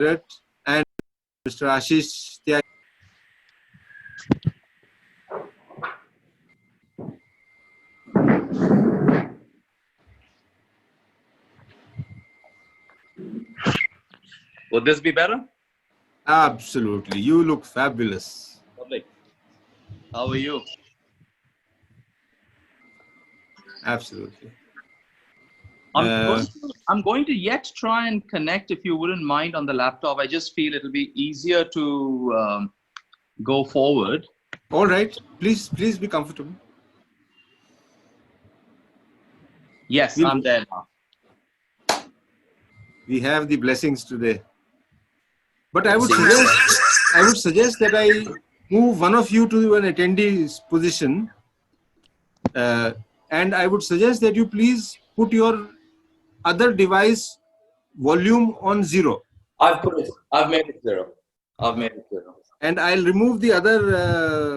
Meerut and Mr. Ashish Tyagi. Would this be better? Absolutely. You look fabulous. Lovely. How are you? Absolutely. I'm going to yet try and connect, if you wouldn't mind, on the laptop. I just feel it'll be easier to go forward. All right. Please be comfortable. Yes, I'm there now. We have the blessings today. But I would suggest that I move one of you to an attendee's position. And I would suggest that you please put your other device volume on 0. I've made it 0. I've made it 0. And I'll remove the other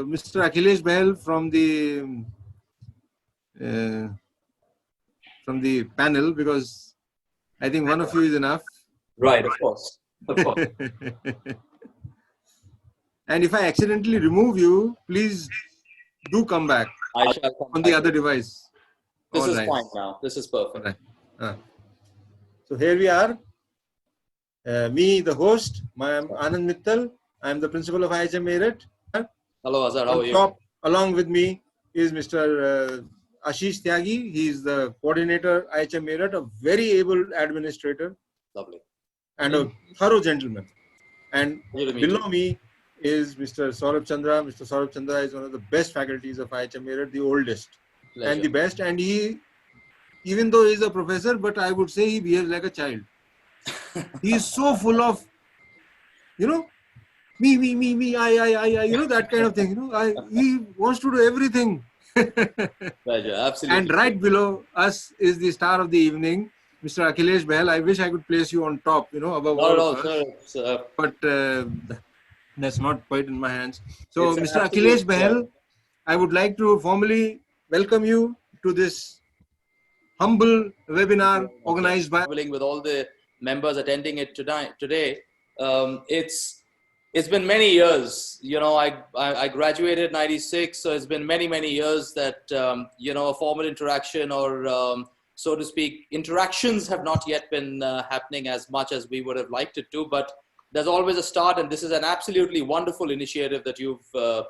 Mr. Akhilesh Bahl from the panel, because I think one of you is enough. Right, of course. And if I accidentally remove you, please do come back. I shall come on back. The other device. This is fine now. This is perfect. Right. So here we are. Me, the host. I'm Anand Mittal. I'm the principal of IHM Meerut. Hello, Azhar. How are you? Top, along with me is Mr. Ashish Tyagi. He is the coordinator, IHM Meerut, a very able administrator. Lovely. And a thorough gentleman. And below me is Mr. Saurabh Chandra. Mr. Saurabh Chandra is one of the best faculties of IHM Meerut, the oldest. Pleasure. And the best. And he, even though he's a professor, but I would say he behaves like a child. He is so full of, me, I, that kind of thing. He wants to do everything. Pleasure, absolutely. And right below us is the star of the evening, Mr. Akhilesh Bahl. I wish I could place you on top, above all of us. Sir. But that's not quite in my hands. So, Mr. Akhilesh Bahl, I would like to formally welcome you to this humble webinar organized by... With all the members attending it today. It's been many years. I graduated in '96, so it's been many years that a formal interaction or so to speak, interactions have not yet been happening as much as we would have liked it to, but there's always a start, and this is an absolutely wonderful initiative that you've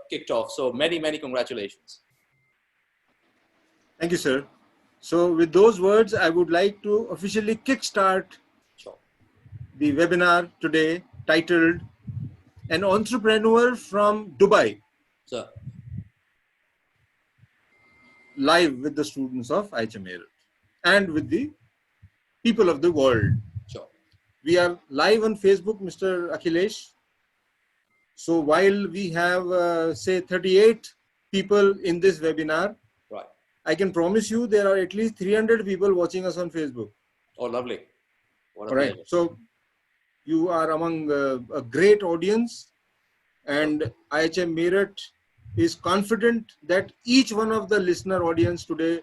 kicked off. So many congratulations. Thank you, sir. So with those words, I would like to officially kickstart the webinar today, titled An Entrepreneur from Dubai. Sir. Live with the students of IHM Meerut and with the people of the world. Sure. We are live on Facebook, Mr. Akhilesh. So while we have, say, 38 people in this webinar, right, I can promise you there are at least 300 people watching us on Facebook. Oh, lovely. What a All right. pleasure. So you are among a great audience, and IHM Meerut is confident that each one of the listener audience today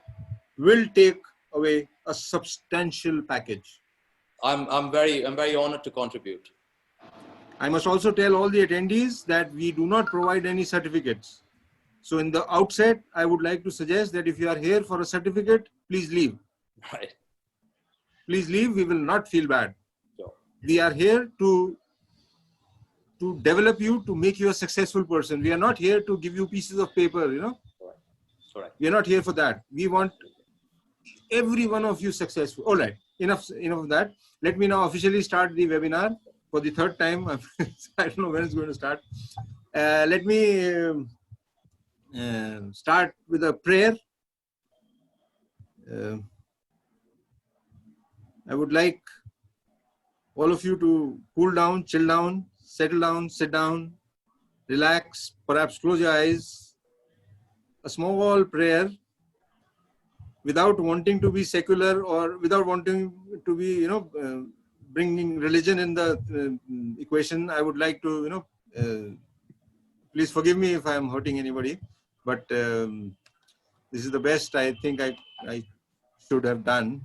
will take away a substantial package. I'm very honored to contribute. I must also tell all the attendees that we do not provide any certificates. So in the outset, I would like to suggest that if you are here for a certificate, please leave. Right. Please leave. We will not feel bad. Sure. We are here to develop you, to make you a successful person. We are not here to give you pieces of paper, Correct. We are not here for that. We want every one of you successful. All right, enough of that. Let me now officially start the webinar for the third time. I don't know when it's going to start. Let me start with a prayer. I would like all of you to cool down, chill down, settle down, sit down, relax, perhaps close your eyes. A small prayer, without wanting to be secular or without wanting to be, bringing religion in the equation. I would like to, please forgive me if I am hurting anybody, but this is the best I think I should have done.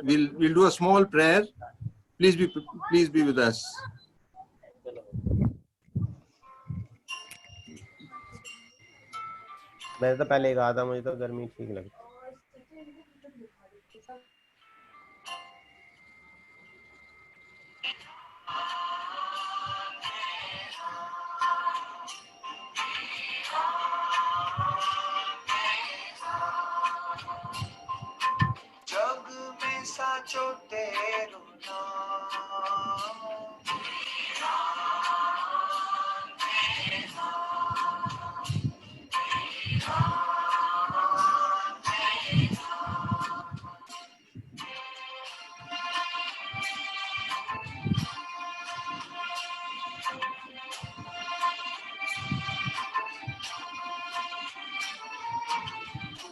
we'll do a small prayer. Please be with us. मैं तो पहले कहा था मुझे तो गर्मी ठीक लगती जग में साचो तेरो नाम तू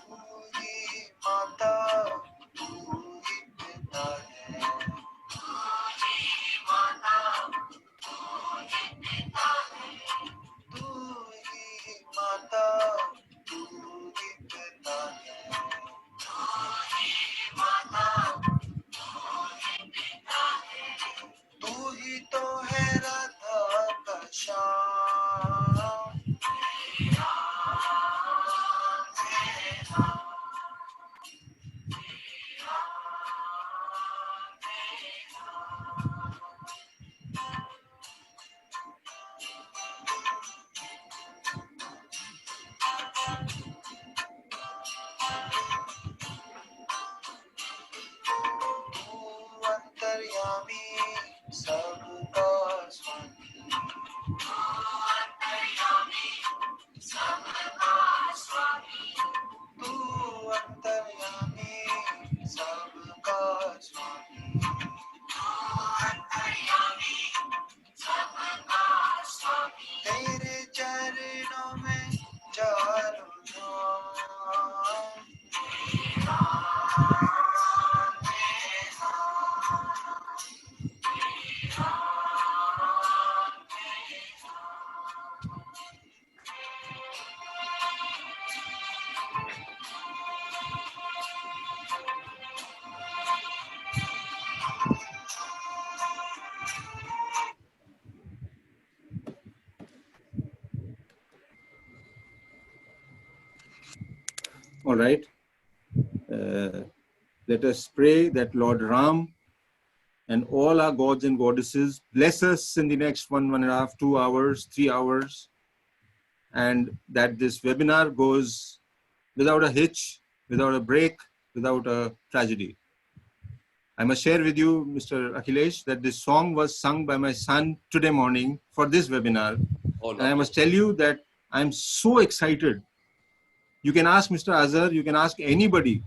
ही माता तू ही पिता है तू ही माता तू ही पिता है तू ही तो है राधा का श्याम तू अंतर्यामी सबका स्वामी तू अंतर्यामी सबका स्वामी तेरे चरणों में चारों धाम All right. Let us pray that Lord Ram and all our gods and goddesses bless us in the next 1.5, 2 hours, 3 hours, and that this webinar goes without a hitch, without a break, without a tragedy. I must share with you, Mr. Akhilesh, that this song was sung by my son today morning for this webinar. Oh, And I must tell you that I'm so excited. You can ask Mr. Azhar, you can ask anybody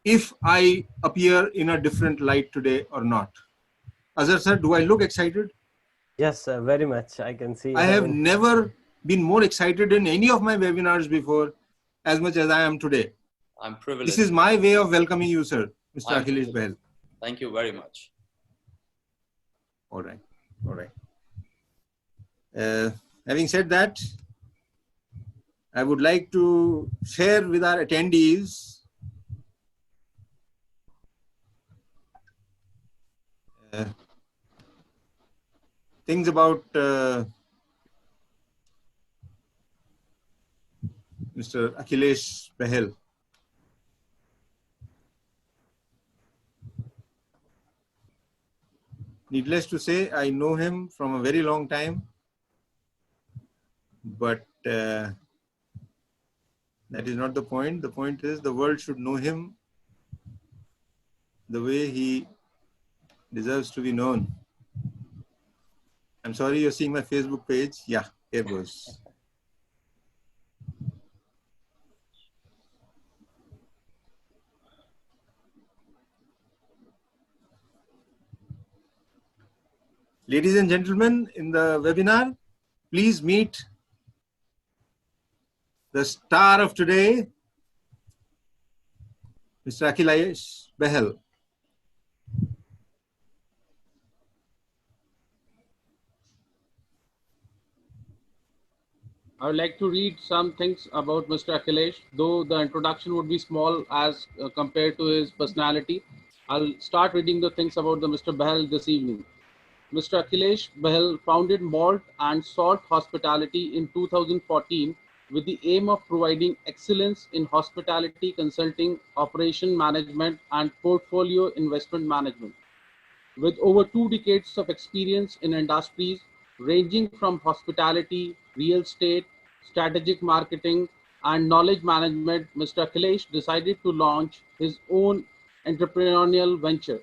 if I appear in a different light today or not. Azhar sir, do I look excited? Yes, sir, very much. I can see. I have never been more excited in any of my webinars before as much as I am today. I'm privileged. This is my way of welcoming you, sir, Mr. I'm Akhilesh Bahl. privileged. Thank you very much. All right. All right. Having said that, I would like to share with our attendees things about Mr. Akhilesh Bahl. Needless to say, I know him from a very long time, but that is not the point. The point is the world should know him the way he deserves to be known. I'm sorry you're seeing my Facebook page. Yeah, here goes. Ladies and gentlemen, in the webinar, please meet the star of today, Mr. Akhilesh Bahl. I would like to read some things about Mr. Akhilesh, though the introduction would be small as compared to his personality. I'll start reading the things about the Mr. Bahl this evening. Mr. Akhilesh Bahl founded Malt and Salt Hospitality in 2014 with the aim of providing excellence in hospitality consulting, operation management, and portfolio investment management. With over 2 decades of experience in industries ranging from hospitality, real estate, strategic marketing, and knowledge management, Mr. Akhilesh decided to launch his own entrepreneurial venture.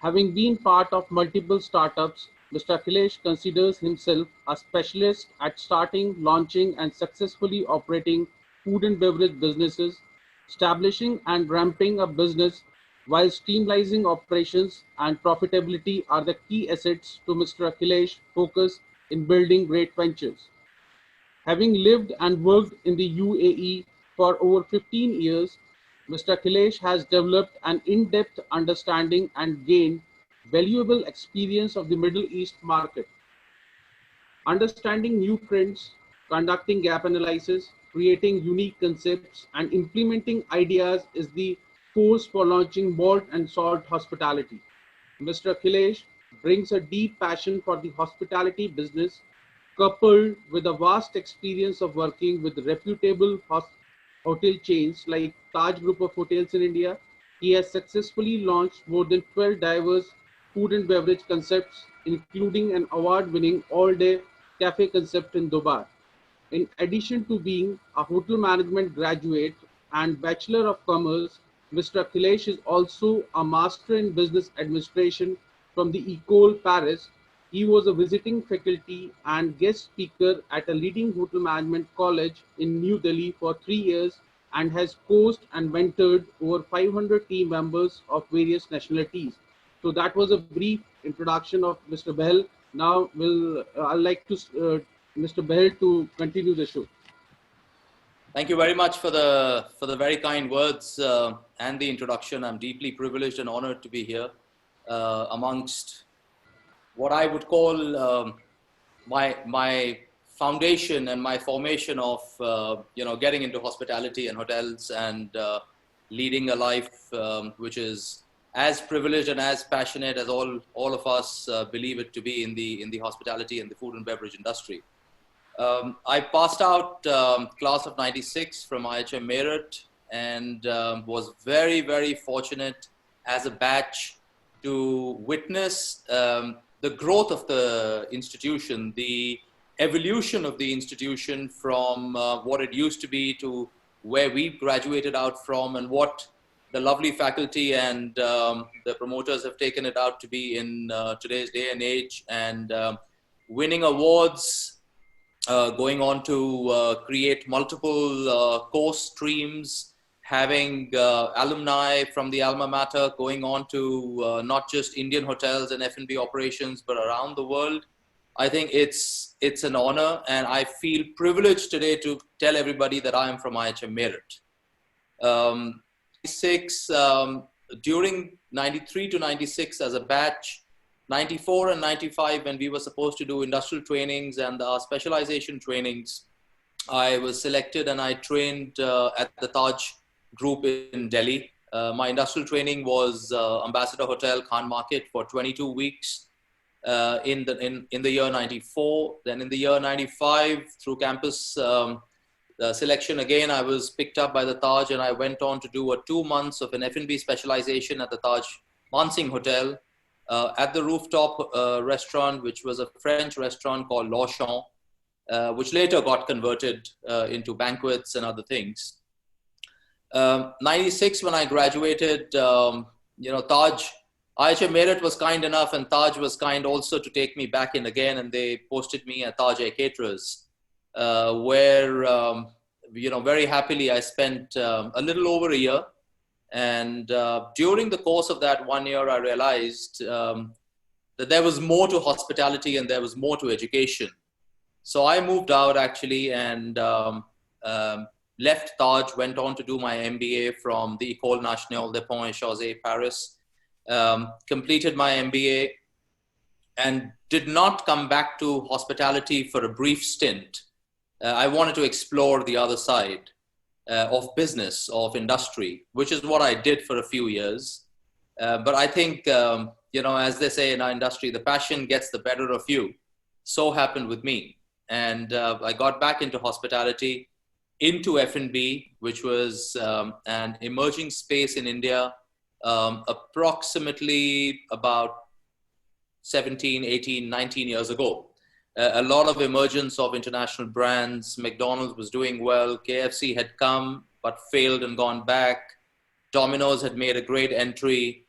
Having been part of multiple startups, Mr. Akhilesh considers himself a specialist at starting, launching, and successfully operating food and beverage businesses, establishing and ramping a business while streamlining operations and profitability are the key assets to Mr. Akhilesh focus in building great ventures. Having lived and worked in the UAE for over 15 years, Mr. Akhilesh has developed an in-depth understanding and gained valuable experience of the Middle East market. Understanding new trends, conducting gap analysis, creating unique concepts, and implementing ideas is the force for launching Malt and Salt Hospitality. Mr. Akhilesh brings a deep passion for the hospitality business, coupled with a vast experience of working with reputable hotel chains like Taj Group of Hotels in India. He has successfully launched more than 12 diverse food and beverage concepts, including an award-winning all-day cafe concept in Dubai. In addition to being a hotel management graduate and Bachelor of Commerce, Mr. Akhilesh is also a Master in Business Administration from the Ecole Paris. He was a visiting faculty and guest speaker at a leading hotel management college in New Delhi for 3 years and has coached and mentored over 500 team members of various nationalities. So that was a brief introduction of Mr. Bahl. Now, I'd like to Mr. Bahl to continue the show. Thank you very much for the very kind words and the introduction. I'm deeply privileged and honored to be here amongst what I would call my foundation and my formation of getting into hospitality and hotels and leading a life which is as privileged and as passionate as all of us believe it to be in the hospitality and the food and beverage industry. I passed out class of '96 from IHM Meerut and was very, very fortunate as a batch to witness the growth of the institution, the evolution of the institution from what it used to be to where we graduated out from, and what the lovely faculty and the promoters have taken it out to be in today's day and age, and winning awards, going on to create multiple course streams, having alumni from the alma mater going on to not just Indian hotels and F&B operations, but around the world. I think it's an honor, and I feel privileged today to tell everybody that I am from IHM Meerut. During 93 to 96 as a batch, 94 and 95 when we were supposed to do industrial trainings and our specialization trainings, I was selected and I trained at the Taj Group in Delhi. My industrial training was Ambassador Hotel, Khan Market for 22 weeks in the year 94. Then in the year 95, through campus selection again, I was picked up by the Taj and I went on to do 2 months of an F&B specialization at the Taj Mansingh Hotel at the rooftop restaurant, which was a French restaurant called L'Auchan, which later got converted into banquets and other things. 96 when I graduated, Taj, IHM Meerut was kind enough and Taj was kind also to take me back in again, and they posted me at Taj Air Caterers, where, very happily I spent a little over a year. And during the course of that 1 year, I realized that there was more to hospitality and there was more to education. So I moved out actually and left Taj, went on to do my MBA from the École Nationale des Ponts et Chaussées, Paris, completed my MBA and did not come back to hospitality for a brief stint. I wanted to explore the other side of business, of industry, which is what I did for a few years. But I think, as they say in our industry, the passion gets the better of you. So happened with me. And I got back into hospitality, into F&B, which was an emerging space in India, approximately about 17, 18, 19 years ago. A lot of emergence of international brands. McDonald's was doing well. KFC had come, but failed and gone back. Domino's had made a great entry.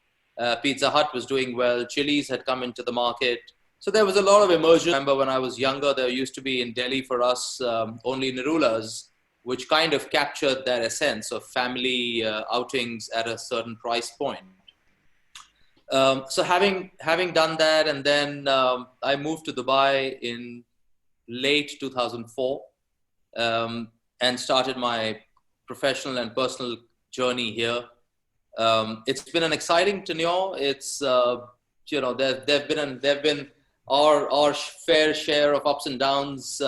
Pizza Hut was doing well. Chili's had come into the market. So there was a lot of emergence. I remember when I was younger, there used to be in Delhi for us only Nirulas, which kind of captured that essence of family outings at a certain price point. So having done that, and then I moved to Dubai in late 2004 and started my professional and personal journey here. It's been an exciting tenure. It's there've been our fair share of ups and downs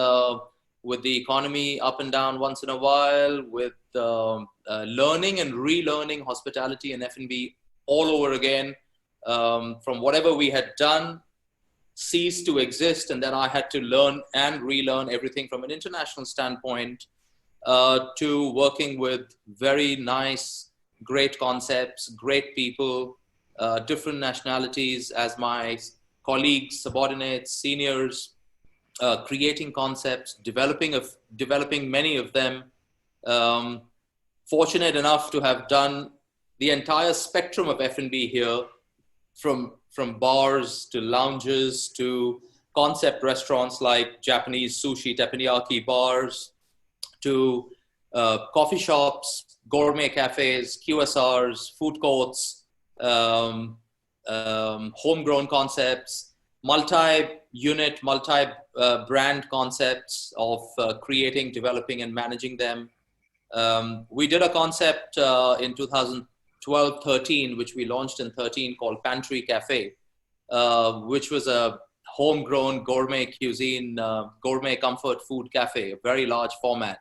with the economy up and down once in a while, with learning and relearning hospitality and F&B all over again. From whatever we had done ceased to exist, and then I had to learn and relearn everything from an international standpoint, to working with very nice, great concepts, great people, different nationalities as my colleagues, subordinates, seniors, creating concepts, developing many of them. Fortunate enough to have done the entire spectrum of F&B here, from bars to lounges to concept restaurants like Japanese sushi teppanyaki bars, to coffee shops, gourmet cafes, QSRs, food courts, homegrown concepts, multi-unit, multi-brand concepts of creating, developing, and managing them. We did a concept in 2012-13, which we launched in 13, called Pantry Cafe, which was a homegrown gourmet cuisine, gourmet comfort food cafe, a very large format.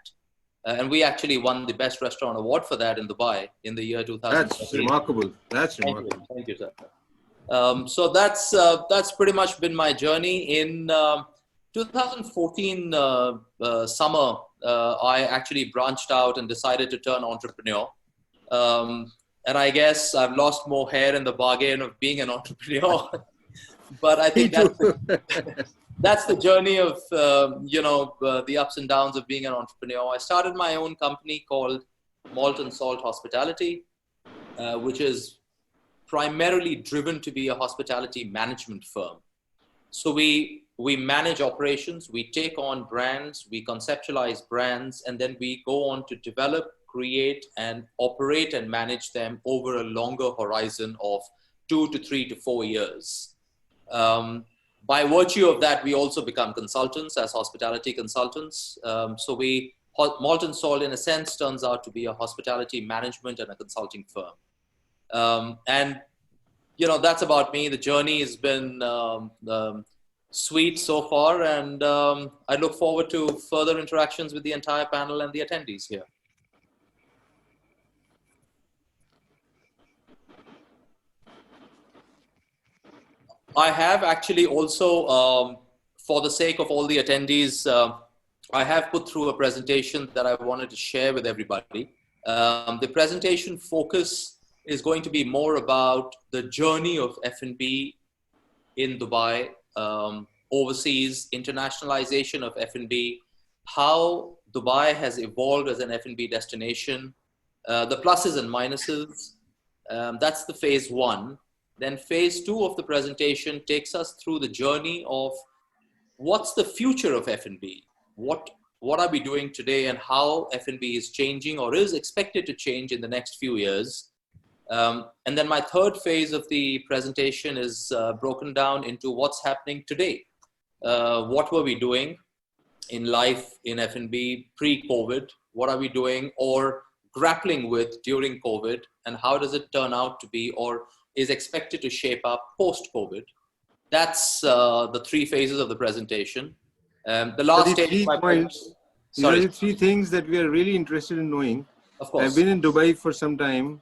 And we actually won the Best Restaurant Award for that in Dubai in the year 2013. That's remarkable. That's remarkable. Thank you, sir. So that's pretty much been my journey. In 2014 summer, I actually branched out and decided to turn entrepreneur. And I guess I've lost more hair in the bargain of being an entrepreneur. But I think that's the journey of, the ups and downs of being an entrepreneur. I started my own company called Malt and Salt Hospitality, which is primarily driven to be a hospitality management firm. So we manage operations, we take on brands, we conceptualize brands, and then we go on to develop, create, and operate and manage them over a longer horizon of 2 to 3 to 4 years. By virtue of that, we also become consultants as hospitality consultants. So Malt and Salt, in a sense, turns out to be a hospitality management and a consulting firm. And that's about me. The journey has been sweet so far, and I look forward to further interactions with the entire panel and the attendees here. I have actually also, for the sake of all the attendees, I have put through a presentation that I wanted to share with everybody. The presentation focus is going to be more about the journey of F&B in Dubai, overseas, internationalization of F&B, how Dubai has evolved as an F&B destination, the pluses and minuses. That's the phase one. Then phase two of the presentation takes us through the journey of what's the future of F&B? What are we doing today, and how F&B is changing or is expected to change in the next few years? And then my third phase of the presentation is broken down into what's happening today. What were we doing in life in F&B pre-COVID? What are we doing or grappling with during COVID? And how does it turn out to be or is expected to shape up post-COVID? That's the three phases of the presentation. The last So these 3 points, These are Sorry. the three things that we are really interested in knowing. Of course. I've been in Dubai for some time.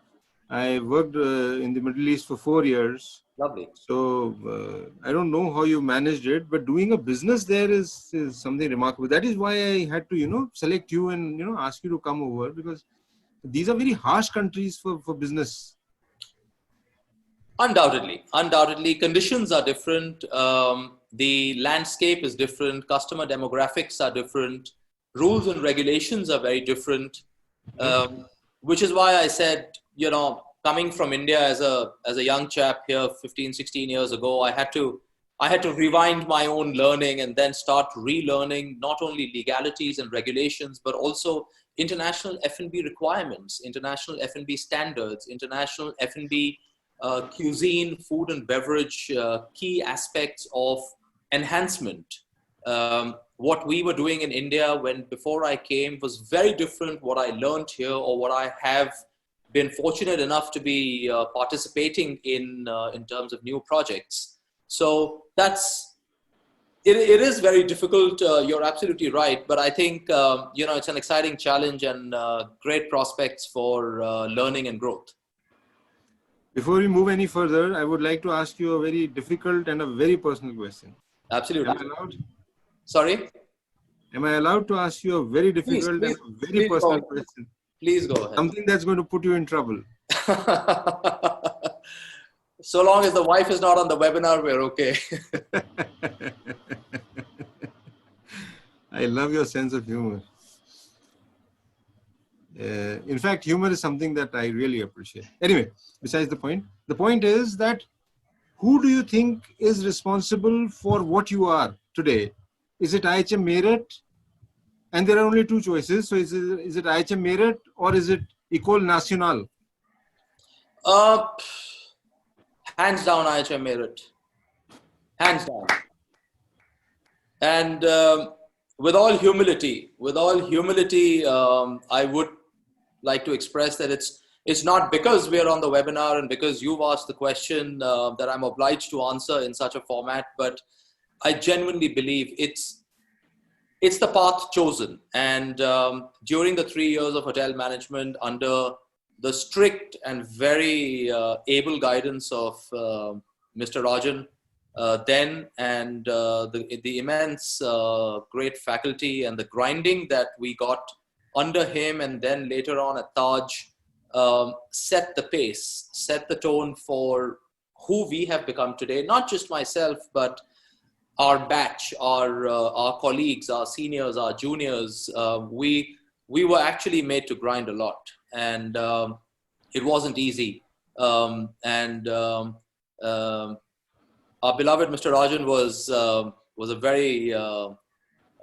I worked in the Middle East for 4 years. Lovely. So I don't know how you managed it, but doing a business there is something remarkable. That is why I had to, select you and, ask you to come over, because these are very harsh countries for business. Undoubtedly, conditions are different. The landscape is different. Customer demographics are different. Rules and regulations are very different. Which is why I said, coming from India as a young chap here 15, 16 years ago, I had to rewind my own learning and then start relearning not only legalities and regulations, but also international F&B requirements, international F&B standards, international F&B cuisine, food and beverage, key aspects of enhancement. What we were doing in India before I came was very different what I learned here, or what I have been fortunate enough to be participating in terms of new projects. So it is very difficult. You're absolutely right. But I think, it's an exciting challenge and great prospects for learning and growth. Before we move any further, I would like to ask you a very difficult and a very personal question. Absolutely. Am I allowed? Sorry? Am I allowed to ask you a very difficult and a very personal question? Please go ahead. Something that's going to put you in trouble. So long as the wife is not on the webinar, we're okay. I love your sense of humor. In fact, humor is something that I really appreciate. Anyway, besides the point is that who do you think is responsible for what you are today? Is it IHM Meerut? And there are only two choices. So is it IHM Meerut or is it École Nationale? Hands down, IHM Meerut. Hands down. And with all humility, I would like to express that it's not because we're on the webinar and because you've asked the question that I'm obliged to answer in such a format, but I genuinely believe it's the path chosen. And during the 3 years of hotel management, under the strict and very able guidance of Mr. Rajan then, and the immense great faculty and the grinding that we got under him, and then later on at Taj, set the pace, set the tone for who we have become today. Not just myself, but our batch, our colleagues, our seniors, our juniors. We were actually made to grind a lot, and it wasn't easy. Our beloved Mr. Rajan was a very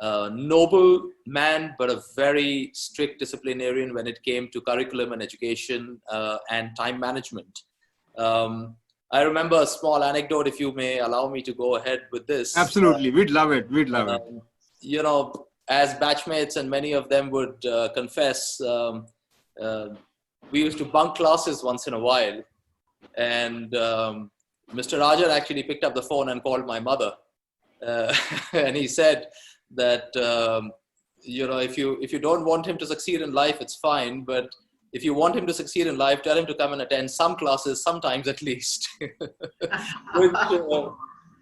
noble man, but a very strict disciplinarian when it came to curriculum and education and time management. I remember a small anecdote, if you may allow me to go ahead with this. Absolutely, we'd love it. We'd love it. As batchmates, and many of them would confess, we used to bunk classes once in a while, and Mr. Rajan actually picked up the phone and called my mother, and he said that if you don't want him to succeed in life, it's fine, but if you want him to succeed in life, tell him to come and attend some classes, sometimes at least.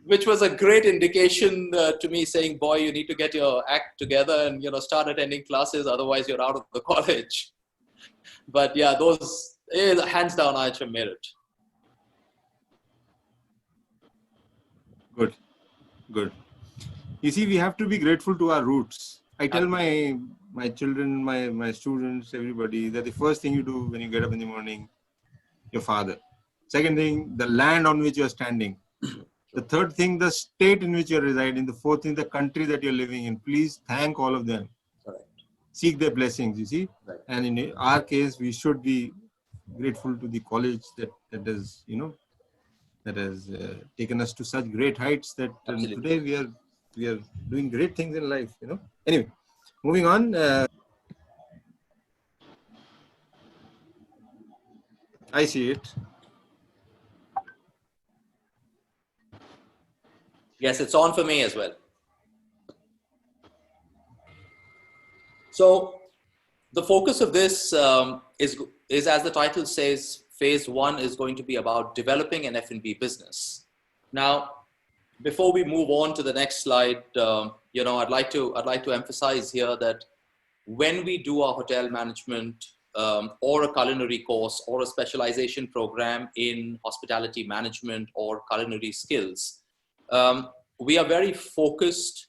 Which was a great indication to me, saying, boy, you need to get your act together and start attending classes, otherwise you're out of the college. But yeah, those hands down IHM Meerut. Good. You see, we have to be grateful to our roots. I tell my children, my students, everybody, that the first thing you do when you get up in the morning, your father. Second thing, the land on which you're standing. The third thing, the state in which you're residing. The fourth thing, the country that you're living in. Please thank all of them. Correct. Seek their blessings, you see. Right. And in our case, we should be grateful to the college that has taken us to such great heights that today we are doing great things in life, Anyway, moving on. I see it. Yes, it's on for me as well. So the focus of this is, as the title says, phase one is going to be about developing an F&B business. Now, before we move on to the next slide, I'd like to emphasize here that when we do our hotel management or a culinary course or a specialization program in hospitality management or culinary skills, we are very focused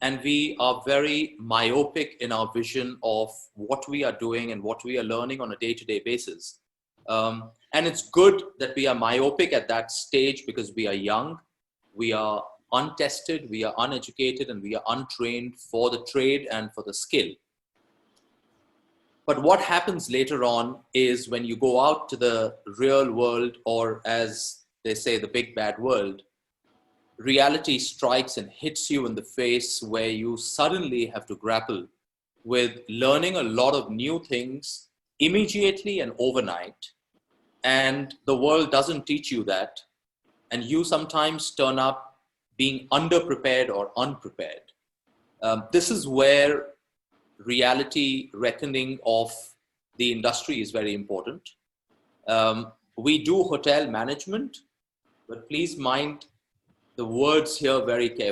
and we are very myopic in our vision of what we are doing and what we are learning on a day-to-day basis. And it's good that we are myopic at that stage because we are young, we are untested, we are uneducated, and we are untrained for the trade and for the skill. But what happens later on is when you go out to the real world, or as they say, the big bad world, reality strikes and hits you in the face where you suddenly have to grapple with learning a lot of new things immediately and overnight. And the world doesn't teach you that. And you sometimes turn up being underprepared or unprepared. This is where reality reckoning of the industry is very important. We do hotel management, but please mind the words here very carefully.